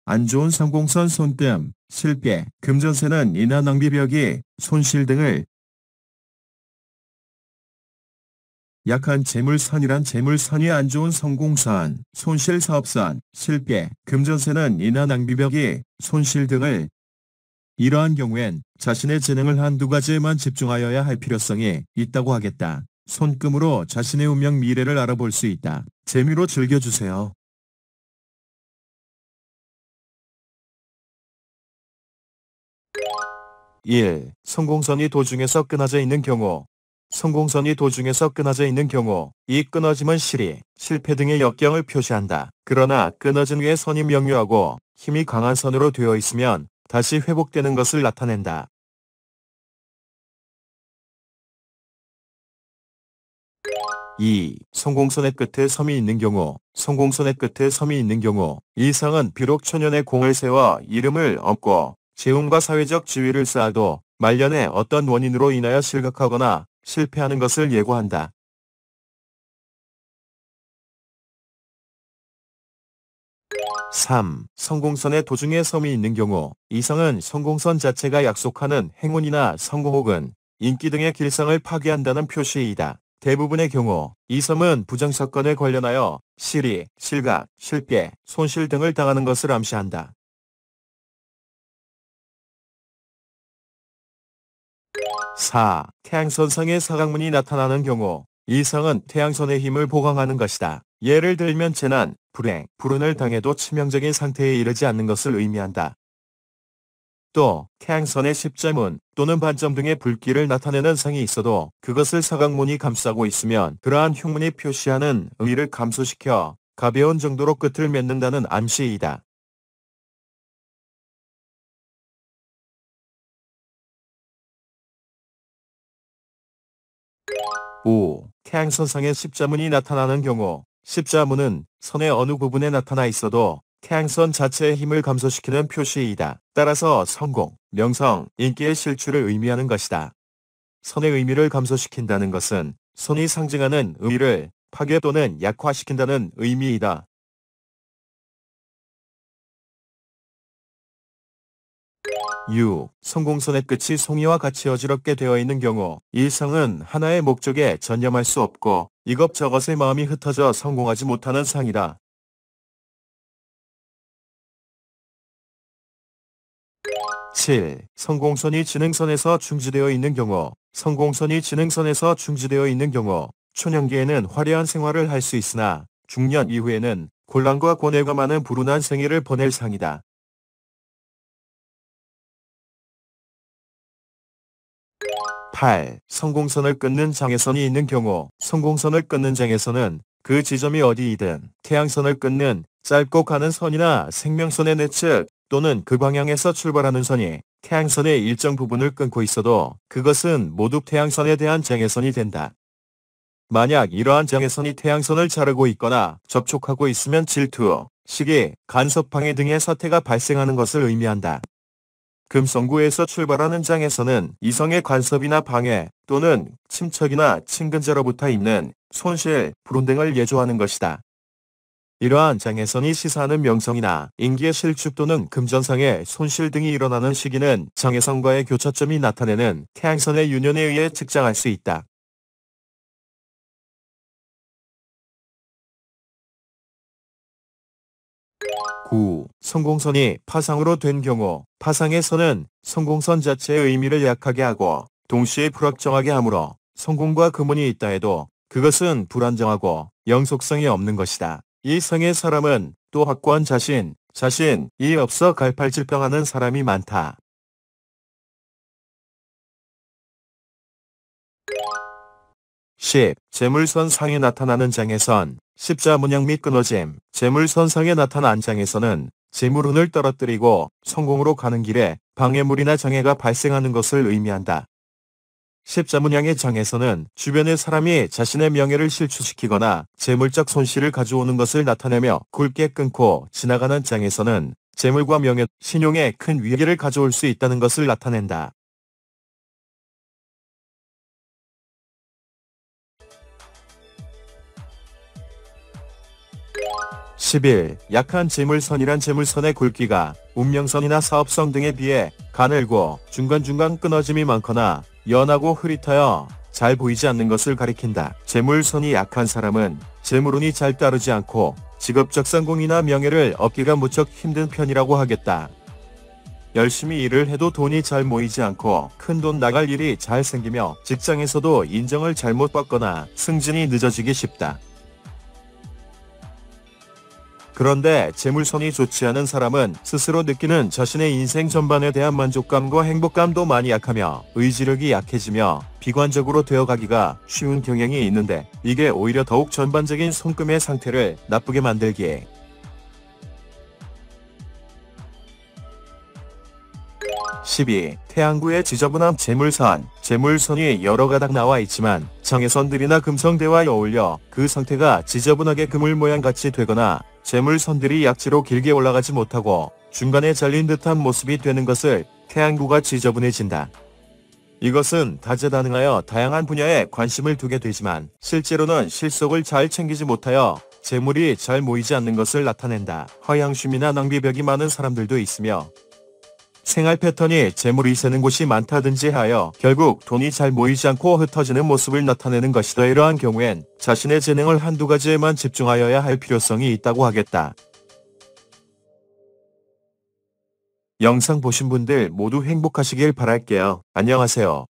안 좋은 성공선 손뜸, 실패, 금전세는 인하 낭비벽이, 손실 등을 약한 재물선이란 재물선이 안 좋은 성공선, 손실 사업선, 실패, 금전세는 인하 낭비벽이, 손실 등을 이러한 경우엔 자신의 재능을 한두 가지에만 집중하여야 할 필요성이 있다고 하겠다. 손금으로 자신의 운명 미래를 알아볼 수 있다. 재미로 즐겨주세요. 1. 성공선이 도중에서 끊어져 있는 경우. 성공선이 도중에서 끊어져 있는 경우 이 끊어짐은 실이, 실패 등의 역경을 표시한다. 그러나 끊어진 후에 선이 명료하고 힘이 강한 선으로 되어 있으면 다시 회복되는 것을 나타낸다. 2. 성공선의 끝에 섬이 있는 경우. 성공선의 끝에 섬이 있는 경우 이 성은 비록 초년에 공을 세워 이름을 얻고 재운과 사회적 지위를 쌓아도 말년에 어떤 원인으로 인하여 실각하거나 실패하는 것을 예고한다. 3. 성공선의 도중에 섬이 있는 경우 이 성은 성공선 자체가 약속하는 행운이나 성공 혹은 인기 등의 길상을 파괴한다는 표시이다. 대부분의 경우 이 섬은 부정사건에 관련하여 실이, 실각, 실패, 손실 등을 당하는 것을 암시한다. 4. 태양선상에 사각문이 나타나는 경우 이 성은 태양선의 힘을 보강하는 것이다. 예를 들면 재난, 불행, 불운을 당해도 치명적인 상태에 이르지 않는 것을 의미한다. 또 태양선의 십자문 또는 반점 등의 불길을 나타내는 상이 있어도 그것을 사각문이 감싸고 있으면 그러한 흉문이 표시하는 의의를 감소시켜 가벼운 정도로 끝을 맺는다는 암시이다. 오. 태양선상에 십자문이 나타나는 경우 십자문은 선의 어느 부분에 나타나 있어도 태양선 자체의 힘을 감소시키는 표시이다. 따라서 성공, 명성, 인기의 실추를 의미하는 것이다. 선의 의미를 감소시킨다는 것은 선이 상징하는 의미를 파괴 또는 약화시킨다는 의미이다. 6. 성공선의 끝이 송이와 같이 어지럽게 되어 있는 경우 이 상은 하나의 목적에 전념할 수 없고 이것저것에 마음이 흩어져 성공하지 못하는 상이다. 7. 성공선이 지능선에서 중지되어 있는 경우 성공선이 지능선에서 중지되어 있는 경우 초년기에는 화려한 생활을 할 수 있으나 중년 이후에는 곤란과 고뇌가 많은 불운한 생애를 보낼 상이다. 8. 성공선을 끊는 장애선이 있는 경우 성공선을 끊는 장애선은 그 지점이 어디이든 태양선을 끊는 짧고 가는 선이나 생명선의 내측 또는 그 방향에서 출발하는 선이 태양선의 일정 부분을 끊고 있어도 그것은 모두 태양선에 대한 장애선이 된다. 만약 이러한 장애선이 태양선을 자르고 있거나 접촉하고 있으면 질투, 시기, 간섭방해 등의 사태가 발생하는 것을 의미한다. 금성구에서 출발하는 장에서는 이성의 간섭이나 방해 또는 침척이나 친근자로부터 있는 손실, 불운 등을 예조하는 것이다. 이러한 장애선이 시사하는 명성이나 인기의 실축 또는 금전상의 손실 등이 일어나는 시기는 장애선과의 교차점이 나타내는 태양선의 유년에 의해 측정할 수 있다. 9. 성공선이 파상으로 된 경우 파상의 선은 성공선 자체의 의미를 약하게 하고 동시에 불확정하게 하므로 성공과 금운이 있다 해도 그것은 불안정하고 영속성이 없는 것이다. 이 성의 사람은 또 확고한 자신이 없어 갈팔질병하는 사람이 많다. 10. 재물선 상에 나타나는 장애선 십자 문양 및 끊어짐 재물선 상에 나타난 장애선은 재물운을 떨어뜨리고 성공으로 가는 길에 방해물이나 장애가 발생하는 것을 의미한다. 십자문양의 장에서는 주변의 사람이 자신의 명예를 실추시키거나 재물적 손실을 가져오는 것을 나타내며 굵게 끊고 지나가는 장에서는 재물과 명예, 신용에 큰 위기를 가져올 수 있다는 것을 나타낸다. 11. 약한 재물선이란 재물선의 굵기가 운명선이나 사업성 등에 비해 가늘고 중간중간 끊어짐이 많거나 연하고 흐릿하여 잘 보이지 않는 것을 가리킨다. 재물선이 약한 사람은 재물운이 잘 따르지 않고 직업적 성공이나 명예를 얻기가 무척 힘든 편이라고 하겠다. 열심히 일을 해도 돈이 잘 모이지 않고 큰돈 나갈 일이 잘 생기며 직장에서도 인정을 잘못 받거나 승진이 늦어지기 쉽다. 그런데 재물선이 좋지 않은 사람은 스스로 느끼는 자신의 인생 전반에 대한 만족감과 행복감도 많이 약하며 의지력이 약해지며 비관적으로 되어가기가 쉬운 경향이 있는데 이게 오히려 더욱 전반적인 손금의 상태를 나쁘게 만들기에 12. 태양구의 지저분한 재물선. 재물선이 여러 가닥 나와 있지만 장애선들이나 금성대와 어울려 그 상태가 지저분하게 그물 모양같이 되거나 재물선들이 약지로 길게 올라가지 못하고 중간에 잘린 듯한 모습이 되는 것을 태양구가 지저분해진다. 이것은 다재다능하여 다양한 분야에 관심을 두게 되지만 실제로는 실속을 잘 챙기지 못하여 재물이 잘 모이지 않는 것을 나타낸다. 허양심이나 낭비벽이 많은 사람들도 있으며 생활 패턴이 재물이 새는 곳이 많다든지 하여 결국 돈이 잘 모이지 않고 흩어지는 모습을 나타내는 것이다. 이러한 경우엔 자신의 재능을 한두 가지에만 집중하여야 할 필요성이 있다고 하겠다. 영상 보신 분들 모두 행복하시길 바랄게요. 안녕하세요.